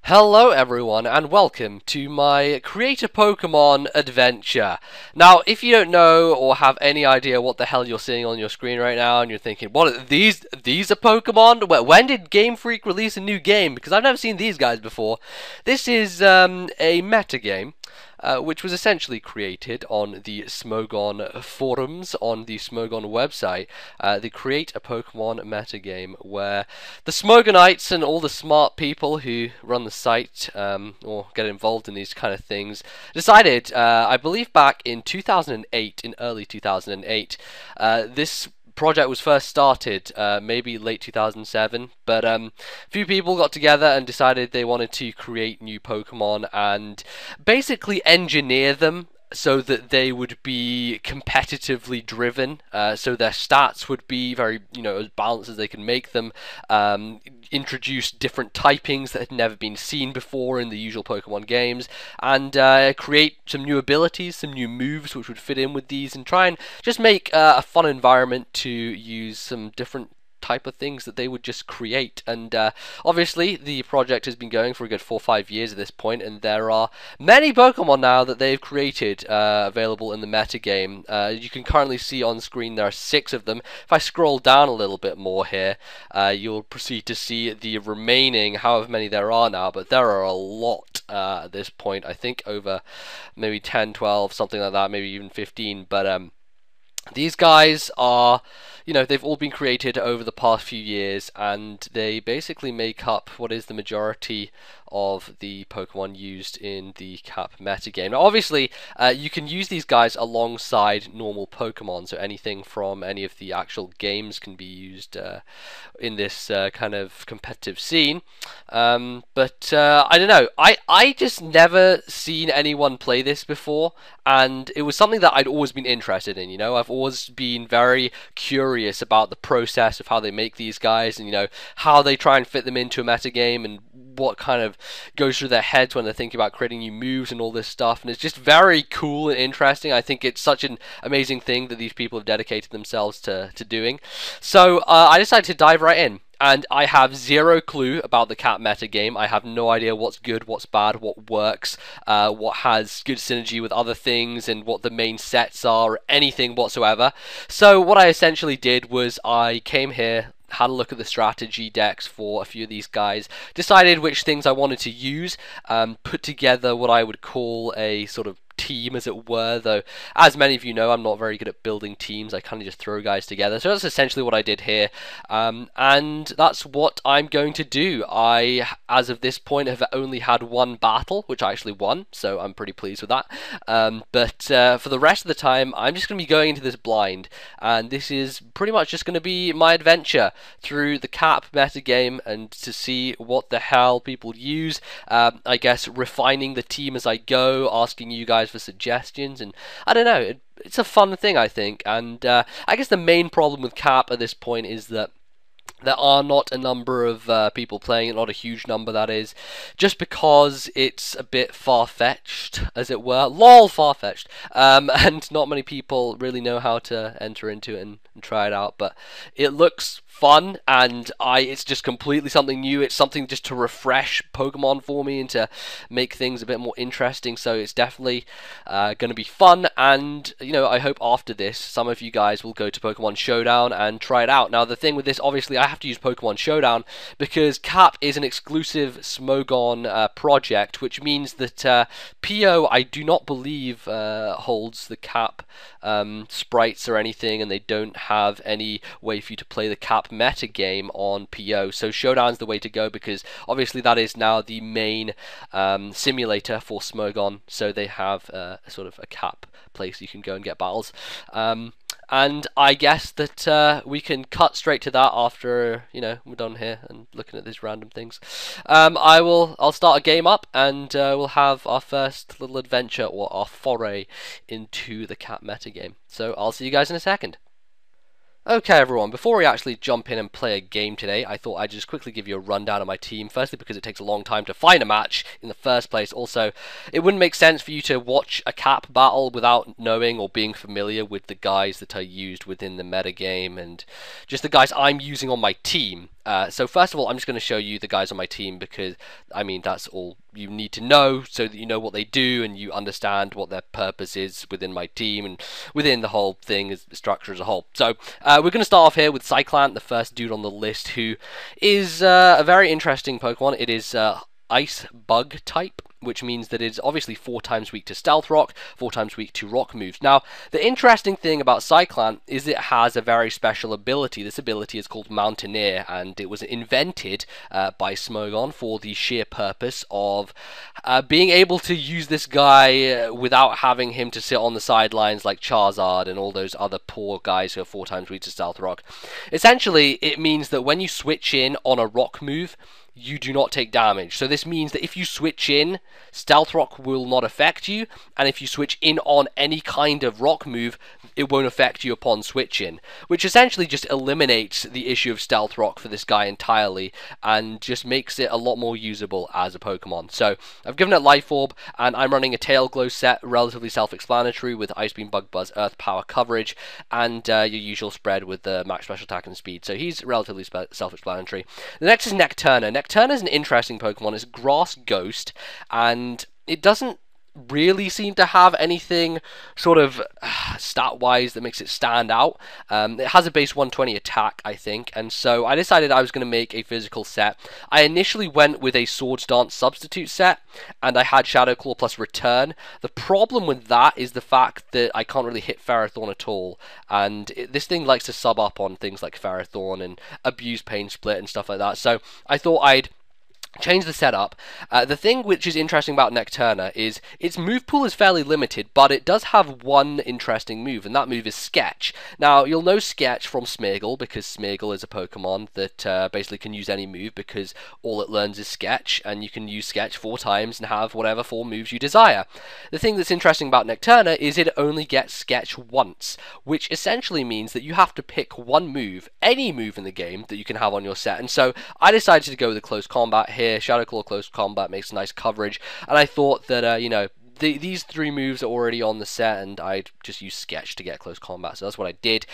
Hello everyone and welcome to my Create-A-Pokémon adventure. Now, if you don't know or have any idea what the hell you're seeing on your screen right now and you're thinking, what are these are Pokemon? When did Game Freak release a new game? Because I've never seen these guys before. This is a metagame. Which was essentially created on the Smogon forums on the Smogon website, the Create-A-Pokémon metagame, where the Smogonites and all the smart people who run the site or get involved in these kind of things decided, I believe back in 2008, in early 2008, this project was first started maybe late 2007, but a few people got together and decided they wanted to create new Pokemon and basically engineer them so that they would be competitively driven, so their stats would be very, as balanced as they can make them, introduce different typings that had never been seen before in the usual Pokemon games, and create some new abilities, some new moves which would fit in with these, and try and just make a fun environment to use some different type of things that they would just create. And obviously the project has been going for a good 4 or 5 years at this point, and there are many Pokemon now that they've created available in the metagame. You can currently see on screen there are 6 of them. If I scroll down a little bit more here, you'll proceed to see the remaining however many there are now, but there are a lot at this point. I think over maybe 10, 12, something like that, maybe even 15, but these guys are, they've all been created over the past few years, and they basically make up what is the majority of the Pokemon used in the Cap metagame. Now, obviously, you can use these guys alongside normal Pokemon, so anything from any of the actual games can be used in this kind of competitive scene. But I don't know, I just never seen anyone play this before, and it was something that I'd always been interested in. I've always been very curious about the process of how they make these guys, and how they try and fit them into a metagame, and what kind of goes through their heads when they're thinking about creating new moves and all this stuff. And it's just very cool and interesting. I think it's such an amazing thing that these people have dedicated themselves to doing. So I decided to dive right in. And I have zero clue about the Cat metagame. I have no idea what's good, what's bad, what works, what has good synergy with other things, and what the main sets are, or anything whatsoever. So what I essentially did was I came here, had a look at the strategy decks for a few of these guys, decided which things I wanted to use, put together what I would call a sort of team, as it were, though as many of you know, I'm not very good at building teams. I kind of just throw guys together. So that's essentially what I did here, and that's what I'm going to do. I, as of this point, have only had one battle, which I actually won, so I'm pretty pleased with that. But for the rest of the time, I'm just going to be going into this blind, and this is pretty much just going to be my adventure through the Cap metagame and to see what the hell people use. I guess refining the team as I go, asking you guys for suggestions, and I don't know, it's a fun thing, I think. And I guess the main problem with Cap at this point is that there are not a number of people playing it, not a huge number, that is, just because it's a bit far-fetched, as it were. LOL, far-fetched. And not many people really know how to enter into it and try it out, but it looks fun, and it's just completely something new. It's something just to refresh Pokemon for me and to make things a bit more interesting, so it's definitely going to be fun. And I hope after this some of you guys will go to Pokemon Showdown and try it out. Now, the thing with this, obviously I have to use Pokemon Showdown because Cap is an exclusive Smogon project, which means that PO, I do not believe, holds the Cap sprites or anything, and they don't have any way for you to play the Cap metagame on PO. So Showdown's the way to go, because obviously that is now the main simulator for Smogon, so they have sort of a Cap place you can go and get battles. And I guess that we can cut straight to that after we're done here and looking at these random things. I'll start a game up, and we'll have our first little adventure, or our foray into the Cat metagame. So I'll see you guys in a second. Okay everyone, before we actually jump in and play a game today, I thought I'd just quickly give you a rundown of my team. Firstly, because it takes a long time to find a match in the first place. Also, it wouldn't make sense for you to watch a Cap battle without knowing or being familiar with the guys that I used within the metagame, and just the guys I'm using on my team. So first of all, I'm just going to show you the guys on my team because, I mean, that's all you need to know so that you know what they do and you understand what their purpose is within my team and within the whole thing, as the structure as a whole. So we're going to start off here with Cyclant, the first dude on the list, who is a very interesting Pokemon. It is Ice Bug type, which means that it's obviously 4 times weak to Stealth Rock, 4 times weak to Rock moves. Now, the interesting thing about Cyclant is it has a very special ability. This ability is called Mountaineer, and it was invented by Smogon for the sheer purpose of being able to use this guy without having him to sit on the sidelines like Charizard and all those other poor guys who are 4 times weak to Stealth Rock. Essentially, it means that when you switch in on a Rock move, you do not take damage. So this means that if you switch in, Stealth Rock will not affect you, and if you switch in on any kind of Rock move, it won't affect you upon switch-in, which essentially just eliminates the issue of Stealth Rock for this guy entirely, and just makes it a lot more usable as a Pokemon. So I've given it Life Orb, and I'm running a Tail Glow set, relatively self-explanatory, with Ice Beam, Bug Buzz, Earth Power coverage, and your usual spread with the max special attack and speed. So he's relatively self-explanatory. The next is Necturna. Necturna is an interesting Pokemon. It's Grass Ghost, and it doesn't really seem to have anything sort of stat-wise that makes it stand out. It has a base 120 attack, I think, and so I decided I was going to make a physical set. I initially went with a Swords Dance substitute set, and I had Shadow Claw plus Return. The problem with that is the fact that I can't really hit Ferrothorn at all, and this thing likes to sub up on things like Ferrothorn and abuse Pain Split and stuff like that, so I thought I'd change the setup. The thing which is interesting about Necturna is its move pool is fairly limited, but it does have one interesting move, and that move is Sketch. Now, you'll know Sketch from Smeargle, because Smeargle is a Pokemon that basically can use any move, because all it learns is Sketch, and you can use Sketch 4 times and have whatever 4 moves you desire. The thing that's interesting about Necturna is it only gets Sketch once, which essentially means that you have to pick one move, any move in the game, that you can have on your set, and so I decided to go with a Close Combat here. Shadow Claw Close Combat makes nice coverage, and I thought that, you know, these 3 moves are already on the set, and I'd just use Sketch to get Close Combat, so that's what I did.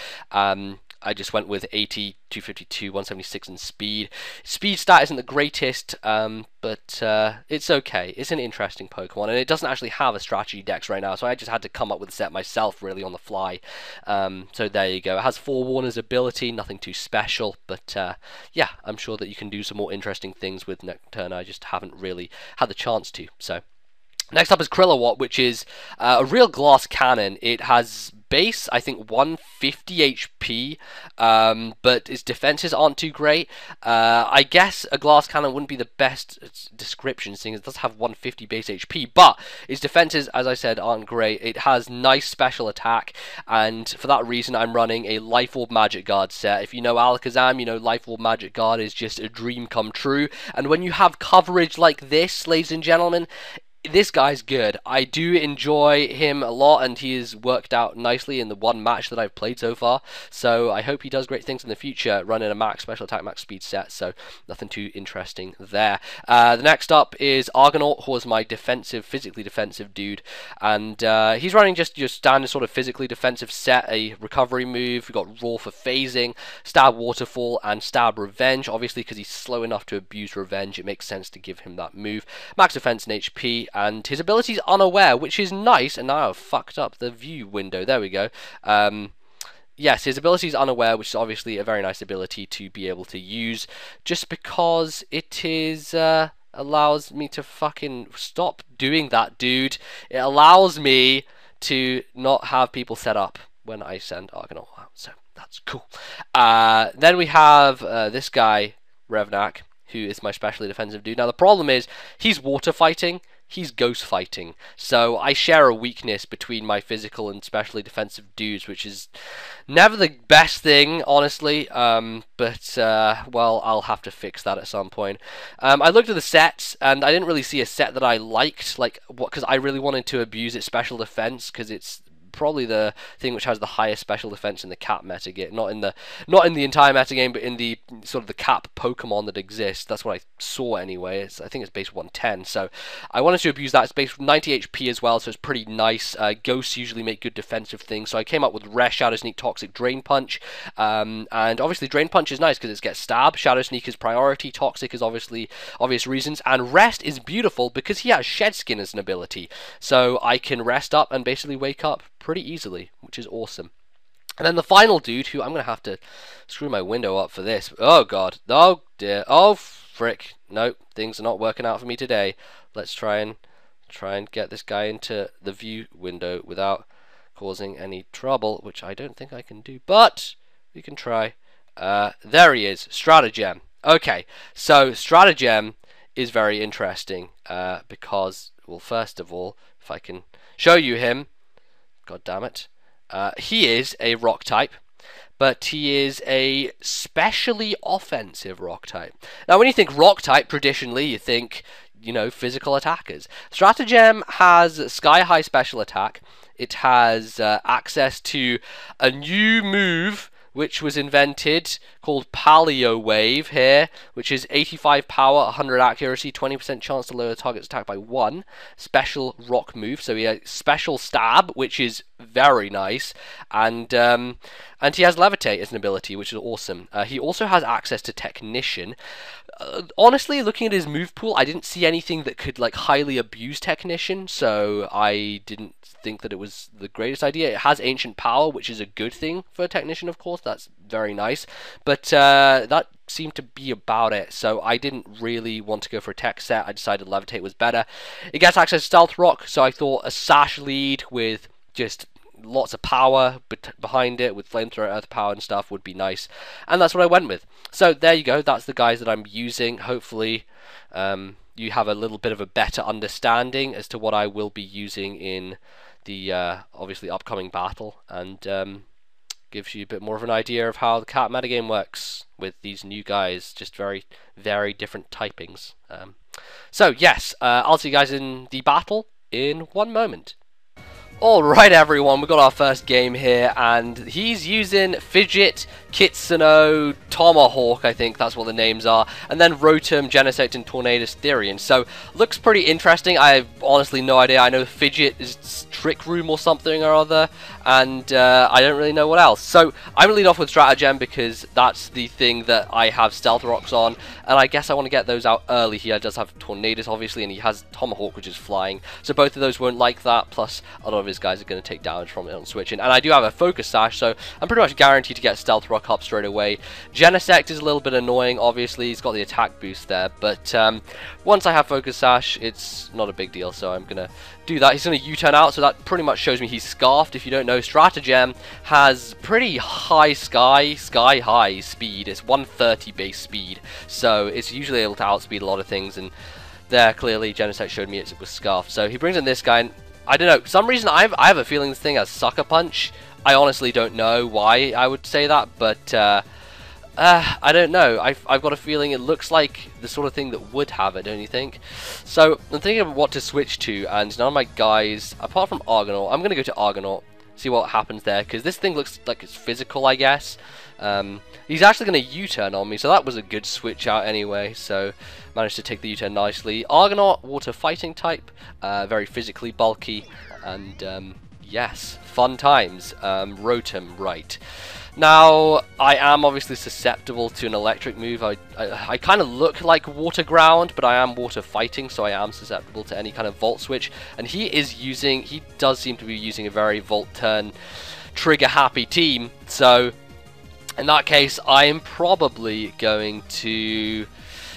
I just went with 80, 252, 176 in speed. Speed stat isn't the greatest, but it's okay. It's an interesting Pokemon, and it doesn't actually have a strategy dex right now, so I just had to come up with a set myself, really, on the fly. So there you go. It has Forewarner's ability, nothing too special, but yeah, I'm sure that you can do some more interesting things with Necturna. I just haven't really had the chance to, so. Next up is Krillawatt, which is a real glass cannon. It has base, I think, 150 HP, but its defenses aren't too great. I guess a glass cannon wouldn't be the best description, seeing it does have 150 base HP, but its defenses, as I said, aren't great. It has nice special attack, and for that reason, I'm running a Life Orb Magic Guard set. If you know Alakazam, you know Life Orb Magic Guard is just a dream come true, and when you have coverage like this, ladies and gentlemen, this guy's good. I do enjoy him a lot, and he has worked out nicely in the one match that I've played so far, so I hope he does great things in the future, running a max special attack, max speed set, so nothing too interesting there. The next up is Argonaut, who was my defensive, physically defensive dude, and he's running just your standard sort of physically defensive set, a recovery move. We've got Roar for phasing, Stab Waterfall, and Stab Revenge. Obviously, because he's slow enough to abuse Revenge, it makes sense to give him that move. Max defense and HP, and his ability is Unaware, which is nice, and now I've fucked up the view window. There we go. Yes, his ability is Unaware, which is obviously a very nice ability to be able to use, just because it is allows me to fucking stop doing that, dude. It allows me to not have people set up when I send Argonaut out, so that's cool. Then we have this guy, Revnak, who is my specially defensive dude. Now the problem is, he's water fighting, he's ghost fighting, so I share a weakness between my physical and specially defensive dudes, which is never the best thing, honestly, but well, I'll have to fix that at some point. I looked at the sets, and I didn't really see a set that I liked, like, because I really wanted to abuse its special defense, because it's probably the thing which has the highest special defense in the cap metagame. Not in the entire metagame, but in the sort of the cap Pokemon that exists. That's what I saw anyway. I think it's base 110. So I wanted to abuse that. It's base 90 HP as well, so it's pretty nice. Ghosts usually make good defensive things. So I came up with Rare, Shadow Sneak, Toxic, Drain Punch. And obviously Drain Punch is nice because it gets Stab. Shadow Sneak is priority. Toxic is obviously obvious reasons. And Rest is beautiful because he has Shed Skin as an ability. So I can rest up and basically wake up pretty easily, which is awesome. And then the final dude, who I'm going to have to screw my window up for this. Oh, God. Oh, dear. Oh, frick. No, things are not working out for me today. Let's try and get this guy into the view window without causing any trouble, which I don't think I can do, but we can try. There he is. Stratagem. Okay, so Stratagem is very interesting because, well, first of all, if I can show you him, god damn it, he is a rock type, but he is a specially offensive rock type. Now, when you think rock type, traditionally you think, you know, physical attackers. Stratagem has sky-high special attack. It has access to a new move which was invented called Paleo Wave here, which is 85 power, 100 accuracy, 20% chance to lower the target's attack by 1. Special rock move. So he has special stab, which is very nice, and he has Levitate as an ability, which is awesome. He also has access to Technician. Honestly, looking at his move pool, I didn't see anything that could like highly abuse Technician, so I didn't think that it was the greatest idea. It has Ancient Power, which is a good thing for a Technician, of course. That's very nice, but that seemed to be about it, so I didn't really want to go for a tech set. I decided Levitate was better. It gets access to Stealth Rock, so I thought a Sash lead with just lots of power behind it, with Flamethrower, Earth Power and stuff, would be nice, and that's what I went with. So there you go, that's the guys that I'm using. Hopefully you have a little bit of a better understanding as to what I will be using in the obviously upcoming battle, and gives you a bit more of an idea of how the cat metagame works with these new guys, just very different typings. So yes, I'll see you guys in the battle in one moment. Alright everyone, we got our first game here, and he's using Fidget, Kitsuno, Tomahawk, I think that's what the names are, and then Rotom, Genesect, and Tornadus Therian. So, looks pretty interesting. I have honestly no idea. I know Fidget is Trick Room or something or other, and I don't really know what else. So, I'm going to lead off with Stratagem because that's the thing that I have Stealth Rocks on, and I guess I want to get those out early. He does have Tornadus, obviously, and he has Tomahawk, which is flying, so both of those won't like that, plus a lot of his guys are going to take damage from it on switching. And I do have a Focus Sash, so I'm pretty much guaranteed to get Stealth Rock up straight away. Genesect is a little bit annoying, obviously. He's got the attack boost there, but once I have Focus Sash, it's not a big deal, so I'm going to do that. He's going to U-turn out, so that pretty much shows me he's Scarfed. If you don't know, Stratagem has pretty high sky high speed. It's 130 base speed, so it's usually able to outspeed a lot of things, and there clearly Genesect showed me it was Scarfed. So he brings in this guy, and I don't know, for some reason I have a feeling this thing has Sucker Punch. I honestly don't know why I would say that, but I don't know. I've got a feeling it looks like the sort of thing that would have it, don't you think? So I'm thinking of what to switch to, and none of my guys, apart from Argonaut, I'm going to go to Argonaut, see what happens there, because this thing looks like it's physical, I guess. He's actually going to U-turn on me, so that was a good switch out anyway, so managed to take the U-turn nicely. Argonaut, water fighting type, very physically bulky, and yes, fun times. Rotom, right. Now, I am obviously susceptible to an electric move. I kind of look like water ground, but I am water fighting, so I am susceptible to any kind of Volt Switch, and he does seem to be using a very Volt Turn trigger happy team, so in that case, I'm probably going to...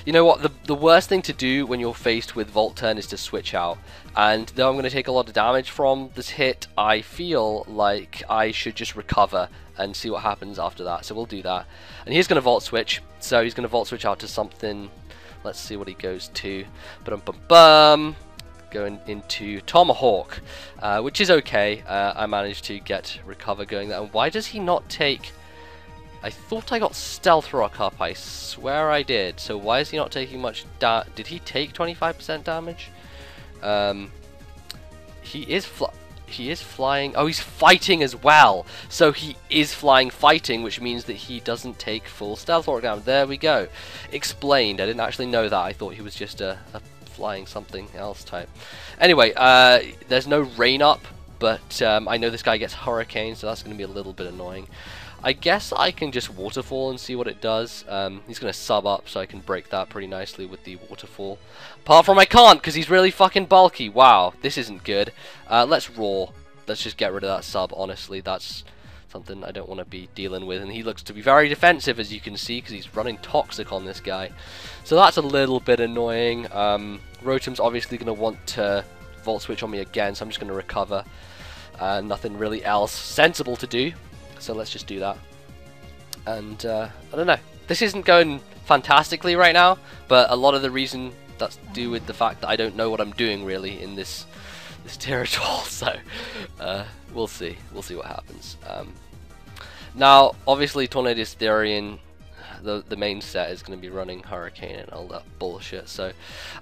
You know what, the worst thing to do when you're faced with Volt Turn is to switch out. And though I'm going to take a lot of damage from this hit, I feel like I should just recover and see what happens after that. So we'll do that. And he's going to Volt Switch. So he's going to Volt Switch out to something. Let's see what he goes to. Ba-dum-bum-bum. Going into Tomahawk, which is okay. I managed to get recover going there. And why does he not take... I thought I got Stealth Rock up, I swear I did. So why is he not taking much did he take 25% damage? He is he is flying. Oh, he's fighting as well. So he is flying fighting, which means that he doesn't take full stealth rock damage. There we go. Explained. I didn't actually know that. I thought he was just a flying something else type. Anyway, there's no rain up, but I know this guy gets hurricane, so that's going to be a little bit annoying. I guess I can just waterfall and see what it does. He's going to sub up, so I can break that pretty nicely with the waterfall. Apart from I can't, because he's really fucking bulky. Wow, this isn't good. Let's roar. Let's just get rid of that sub, honestly. That's something I don't want to be dealing with. And he looks to be very defensive, as you can see, because he's running Toxic on this guy. So that's a little bit annoying. Rotom's obviously going to want to Volt Switch on me again, so I'm just going to recover. Nothing really else sensible to do. So let's just do that. And I don't know. This isn't going fantastically right now, but a lot of the reason that's to do with the fact that I don't know what I'm doing really in this territory. So we'll see. We'll see what happens. Now, obviously, Tornadus Therian, the main set is going to be running Hurricane and all that bullshit. So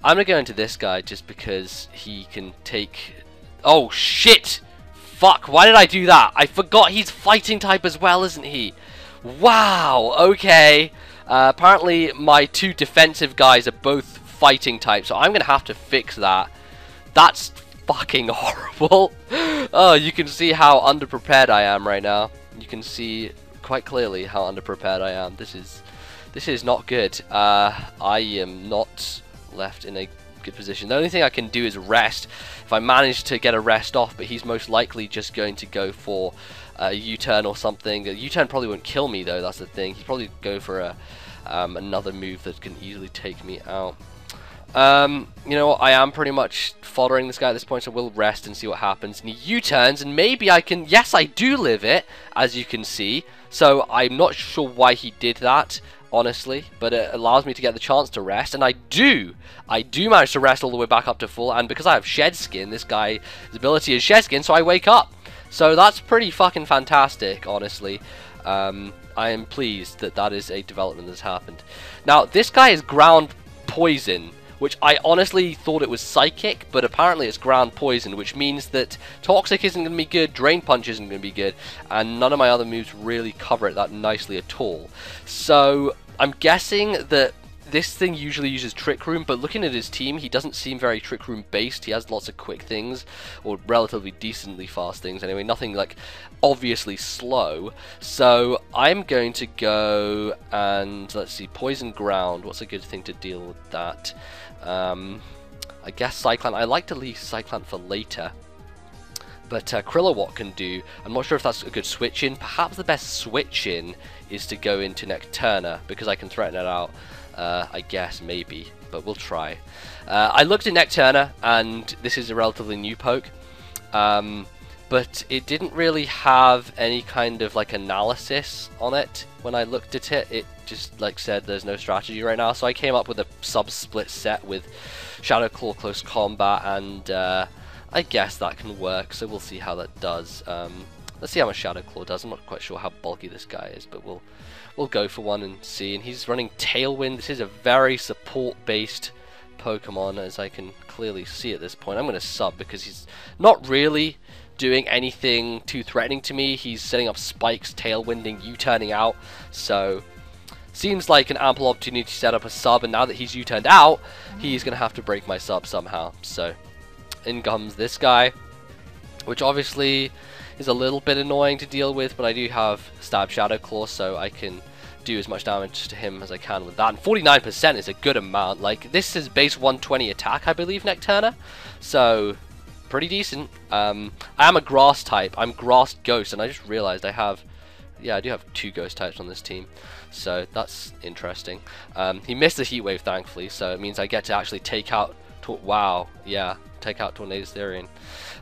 I'm going to go into this guy just because he can take... Oh, shit! Fuck, why did I do that? I forgot he's fighting type as well, isn't he? Wow, okay. Apparently my two defensive guys are both fighting type, so I'm going to have to fix that. That's fucking horrible. Oh, you can see how underprepared I am right now. You can see quite clearly how underprepared I am. This is not good. I am not left in a good position. The only thing I can do is rest if I manage to get a rest off, but he's most likely just going to go for a U-turn or something. A U-turn probably won't kill me though, that's the thing. He's probably go for a another move that can easily take me out. You know what, I am pretty much following this guy at this point, so we'll rest and see what happens. And he U-turns, and maybe I can... Yes, I do live it, as you can see. So I'm not sure why he did that, honestly, but it allows me to get the chance to rest, and I do manage to rest all the way back up to full, and because I have Shed Skin, this guy's ability is Shed Skin, so I wake up. So that's pretty fucking fantastic, honestly. I am pleased that that is a development that's happened. Now, this guy is ground poison, which I honestly thought it was psychic, but apparently it's ground poison, which means that Toxic isn't going to be good, Drain Punch isn't going to be good, and none of my other moves really cover it that nicely at all. So I'm guessing that this thing usually uses Trick Room, but looking at his team, he doesn't seem very Trick Room based. He has lots of quick things, or relatively decently fast things anyway, nothing like obviously slow. So I'm going to go and, let's see, Poison Ground. What's a good thing to deal with that? I guess Cyclone. I like to leave Cyclone for later, but Krillawatt can do. I'm not sure if that's a good switch in. Perhaps the best switch in is to go into Necturna, because I can threaten it out. I guess, maybe, but we'll try. I looked at Necturna, and this is a relatively new poke, but it didn't really have any kind of like analysis on it. When I looked at it, it just like said there's no strategy right now, so I came up with a sub-split set with Shadow Claw Close Combat, and I guess that can work, so we'll see how that does. Let's see how much Shadow Claw does. I'm not quite sure how bulky this guy is, but we'll go for one and see. And he's running Tailwind. This is a very support-based Pokemon, as I can clearly see at this point. I'm going to sub because he's not really doing anything too threatening to me. He's setting up spikes, tailwinding, U-turning out. So seems like an ample opportunity to set up a sub. And now that he's U-turned out, he's going to have to break my sub somehow. So in comes this guy, which obviously is a little bit annoying to deal with, but I do have Stab Shadow Claw, so I can do as much damage to him as I can with that. And 49% is a good amount. Like, this is base 120 attack, I believe, Necturna, so pretty decent. I am a grass type. I'm grass ghost, and I just realized I have, yeah, I do have 2 ghost types on this team, so that's interesting. He missed the heat wave, thankfully, so it means I get to actually take out, wow, yeah, take out Tornadus Therian.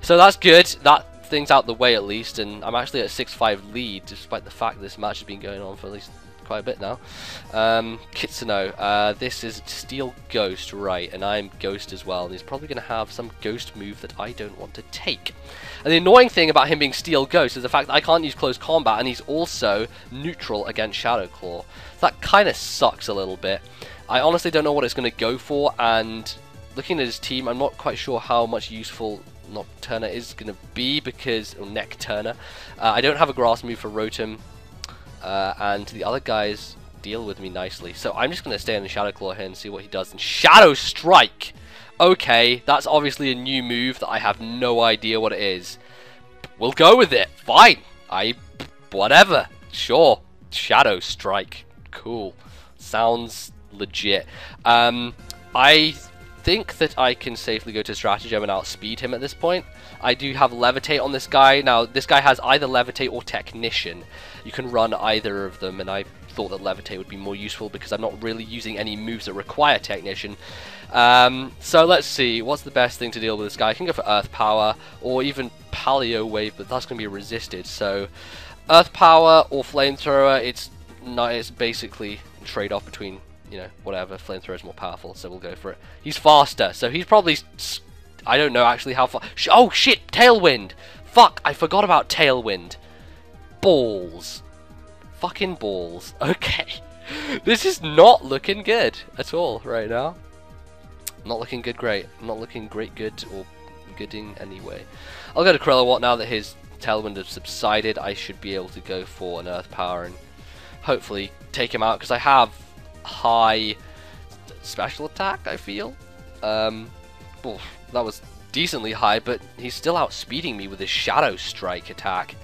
So that's good. That things out the way at least, and I'm actually at a 6-5 lead, despite the fact that this match has been going on for at least quite a bit now. Kitsuno, this is Steel Ghost, right, and I'm Ghost as well, and he's probably going to have some Ghost move that I don't want to take. And the annoying thing about him being Steel Ghost is the fact that I can't use Close Combat, and he's also neutral against Shadow Claw. So that kind of sucks a little bit. I honestly don't know what it's going to go for, and looking at his team, I'm not quite sure how much useful Nocturna is going to be because... or Necturna. I don't have a grass move for Rotom. And the other guys deal with me nicely. So I'm just going to stay on the Shadow Claw here and see what he does. And Shadow Strike! Okay, that's obviously a new move that I have no idea what it is. We'll go with it. Fine. Whatever. Sure. Shadow Strike. Cool. Sounds legit. I think that I can safely go to Stratagem and outspeed him at this point. I do have Levitate on this guy. Now, this guy has either Levitate or Technician. You can run either of them, and I thought that Levitate would be more useful because I'm not really using any moves that require Technician. So let's see, what's the best thing to deal with this guy? I can go for Earth Power, or even Paleo Wave, but that's going to be resisted. So, Earth Power or Flamethrower, it's basically a trade-off between, you know, whatever. Flamethrower is more powerful, so we'll go for it. He's faster, so he's probably... I don't know actually how far... Oh shit! Tailwind! Fuck! I forgot about Tailwind. Balls. Fucking balls. Okay. This is not looking good at all right now. Not looking good great. Not looking great good or gooding anyway. I'll go to Krillawatt now that his Tailwind has subsided. I should be able to go for an Earth Power and hopefully take him out because I have high special attack, I feel. That was decently high, but he's still outspeeding me with his Shadow Strike attack.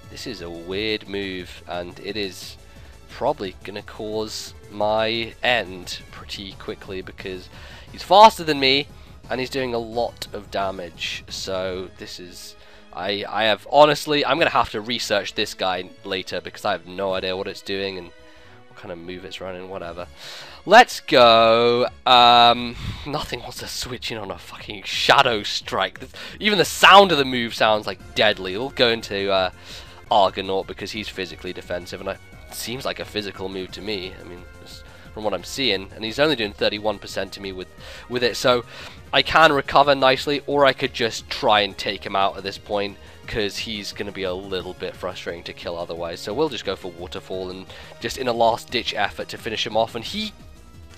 This is a weird move, and it is probably going to cause my end pretty quickly because he's faster than me, and he's doing a lot of damage. So this is... I have... Honestly, I'm going to have to research this guy later because I have no idea what it's doing and what kind of move it's running, whatever. Let's go. Nothing wants to switch in on a fucking Shadow Strike. Even the sound of the move sounds like deadly. We'll go into Argonaut because he's physically defensive, and it seems like a physical move to me. I mean, just from what I'm seeing, and he's only doing 31% to me with it, so I can recover nicely, or I could just try and take him out at this point because he's going to be a little bit frustrating to kill otherwise. So we'll just go for Waterfall and just in a last-ditch effort to finish him off, and he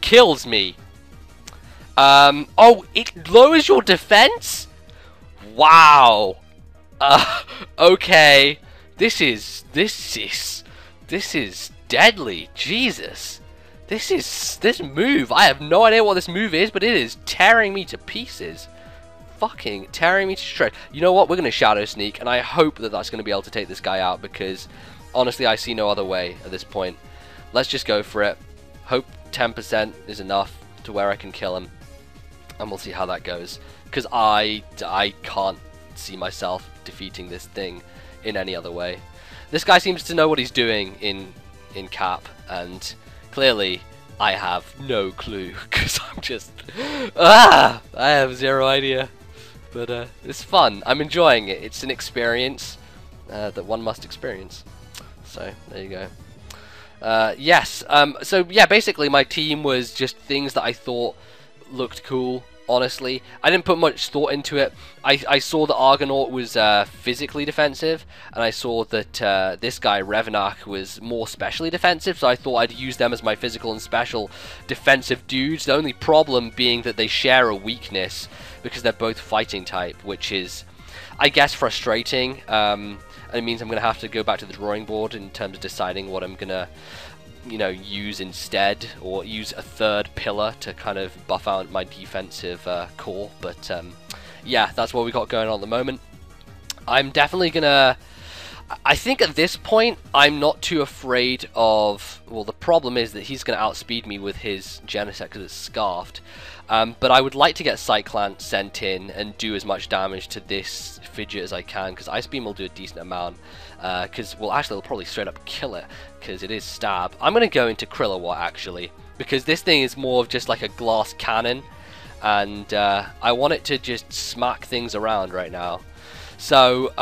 kills me. Oh, it lowers your defense? Wow. Okay. This is deadly. Jesus. This move. I have no idea what this move is, but it is tearing me to pieces. Fucking tearing me to shreds. You know what? We're going to Shadow Sneak, and I hope that that's going to be able to take this guy out because honestly, I see no other way at this point. Let's just go for it. Hope 10% is enough to where I can kill him, and we'll see how that goes because I can't see myself defeating this thing in any other way. This guy seems to know what he's doing in Cap, and clearly I have no clue because I'm just I have zero idea, but it's fun. I'm enjoying it. It's an experience that one must experience. So there you go. Yes, so yeah, basically my team was just things that I thought looked cool. Honestly, I didn't put much thought into it. I saw that Argonaut was physically defensive, and I saw that this guy, Revenak, was more specially defensive, so I thought I'd use them as my physical and special defensive dudes. The only problem being that they share a weakness, because they're both fighting type, which is, I guess, frustrating. And it means I'm going to have to go back to the drawing board in terms of deciding what I'm going to, you know, use instead, or use a third pillar to kind of buff out my defensive core. But yeah, that's what we got going on at the moment. I'm definitely gonna... I think at this point, I'm not too afraid of... Well, the problem is that he's going to outspeed me with his Genesect because it's Scarfed. But I would like to get Cyclant sent in and do as much damage to this Fidget as I can, because Ice Beam will do a decent amount. Because, well, actually, it'll probably straight up kill it, because it is Stab. I'm going to go into Krillawatt, actually, because this thing is more of just like a glass cannon, and I want it to just smack things around right now. So,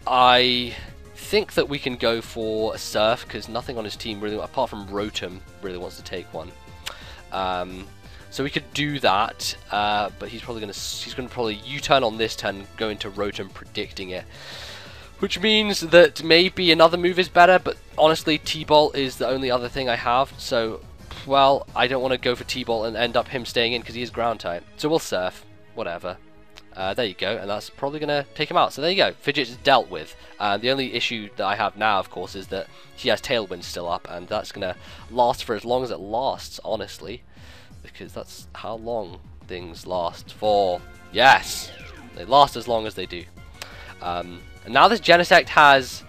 I think that we can go for a Surf, because nothing on his team really, apart from Rotom, really wants to take one. So we could do that, but he's gonna probably U-turn on this turn, go into Rotom, predicting it, which means that maybe another move is better. But honestly, T-Bolt is the only other thing I have. So, well, I don't want to go for T-Bolt and end up him staying in because he is Ground type. So we'll Surf, whatever. There you go, and that's probably going to take him out. So there you go, Fidget is dealt with. The only issue that I have now, of course, is that he has Tailwind still up, and that's going to last for as long as it lasts, honestly. Because that's how long things last for. Yes! They last as long as they do. And now this Genesect has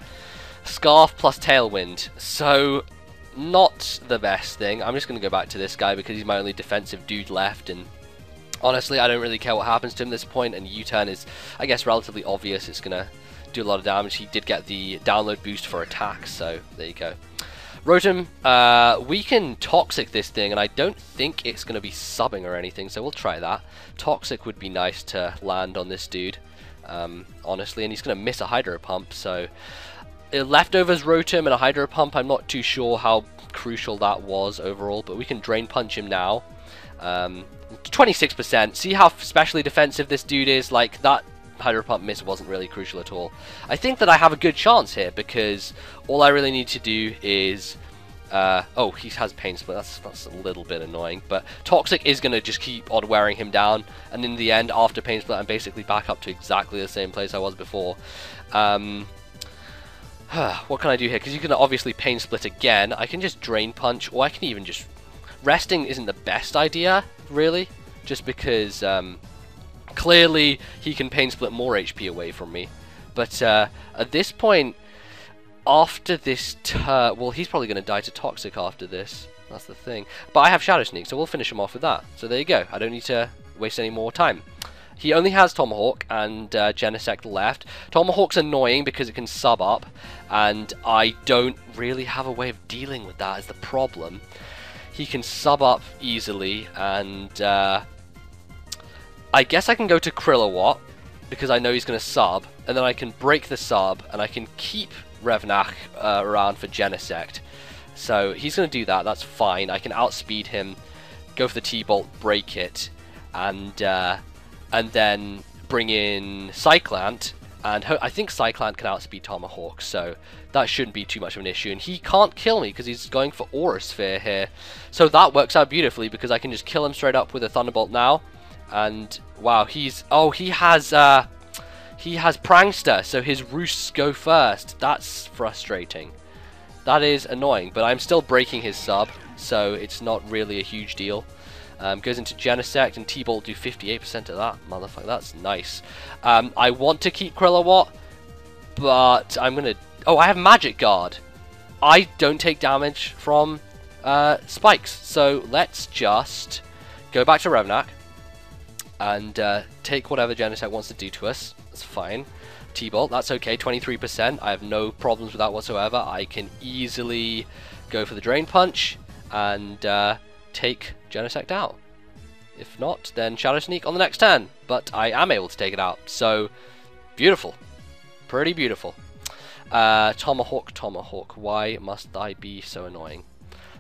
Scarf plus Tailwind, so not the best thing. I'm just going to go back to this guy because he's my only defensive dude left, and honestly, I don't really care what happens to him at this point, and U-turn is, I guess, relatively obvious. It's going to do a lot of damage. He did get the download boost for attack, so there you go. Rotom, we can Toxic this thing, and I don't think it's going to be subbing or anything, so we'll try that. Toxic would be nice to land on this dude, honestly, and he's going to miss a Hydro Pump, so leftovers Rotom and a Hydro Pump, I'm not too sure how crucial that was overall, but we can Drain Punch him now. 26%, see how specially defensive this dude is? Like, that Hydro Pump miss wasn't really crucial at all. I think that I have a good chance here because all I really need to do is oh, he has Pain Split, that's a little bit annoying, but Toxic is going to just keep on wearing him down, and in the end, after Pain Split, I'm basically back up to exactly the same place I was before. What can I do here? Because you can obviously Pain Split again. I can just Drain Punch, or I can even just... Resting isn't the best idea, really, just because clearly he can Pain Split more HP away from me. But at this point, after this turn, well, he's probably going to die to Toxic after this. That's the thing. But I have Shadow Sneak, so we'll finish him off with that. So there you go. I don't need to waste any more time. He only has Tomahawk and Genesect left. Tomahawk's annoying because it can sub up, and I don't really have a way of dealing with that is the problem. He can sub up easily, and I guess I can go to Krillawatt because I know he's going to sub, and then I can break the sub, and I can keep Revnak around for Genesect. So he's going to do that, that's fine. I can outspeed him, go for the T-Bolt, break it, and then bring in Cyclant, and I think Cyclant can outspeed Tomahawk, so that shouldn't be too much of an issue. And he can't kill me because he's going for Aura Sphere here. So that works out beautifully because I can just kill him straight up with a Thunderbolt now. And wow, he's... Oh, he has Prankster, so his Roosts go first. That's frustrating. That is annoying, but I'm still breaking his sub, so it's not really a huge deal. Goes into Genesect, and T-Bolt do 58% of that. Motherfucker, that's nice. I want to keep Krillawatt, but I'm going to... Oh, I have Magic Guard. I don't take damage from spikes, so let's just go back to Revnak and take whatever Genesect wants to do to us. That's fine. T-Bolt, that's okay, 23%. I have no problems with that whatsoever. I can easily go for the Drain Punch and take Genesect out. If not, then Shadow Sneak on the next turn. But I am able to take it out. So, beautiful. Pretty beautiful. Tomahawk, Tomahawk. Why must I be so annoying?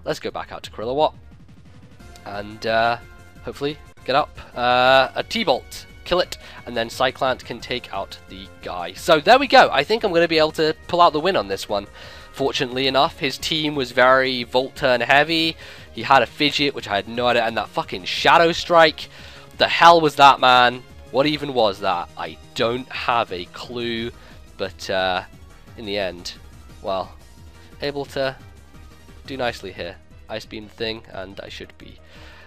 Let's go back out to Krillawatt. And hopefully get up a T-Bolt. Kill it, and then Cyclant can take out the guy. So there we go. I think I'm going to be able to pull out the win on this one. Fortunately enough, his team was very Volt Turn heavy. He had a Fidget, which I had no idea, and that fucking Shadow Strike. The hell was that, man? What even was that? I don't have a clue, but in the end, well, able to do nicely here. Ice Beam thing, and I should be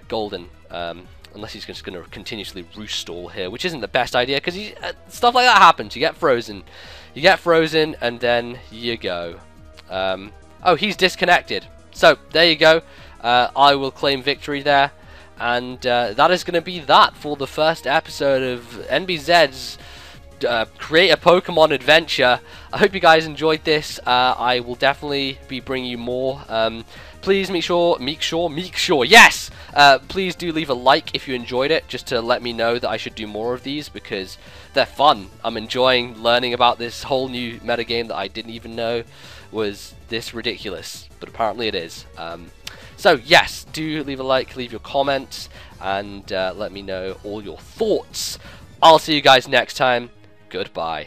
golden. Unless he's just going to continuously Roost Stall here, which isn't the best idea, because stuff like that happens. You get frozen. You get frozen, and then you go. Oh, he's disconnected. So, there you go. I will claim victory there. And that is going to be that for the first episode of NBZ's Create-A-Pokémon adventure. I hope you guys enjoyed this. I will definitely be bringing you more. Please make sure, yes! Please do leave a like if you enjoyed it, just to let me know that I should do more of these, because they're fun. I'm enjoying learning about this whole new metagame that I didn't even know was this ridiculous, but apparently it is. So yes, do leave a like, leave your comments, and let me know all your thoughts. I'll see you guys next time. Goodbye.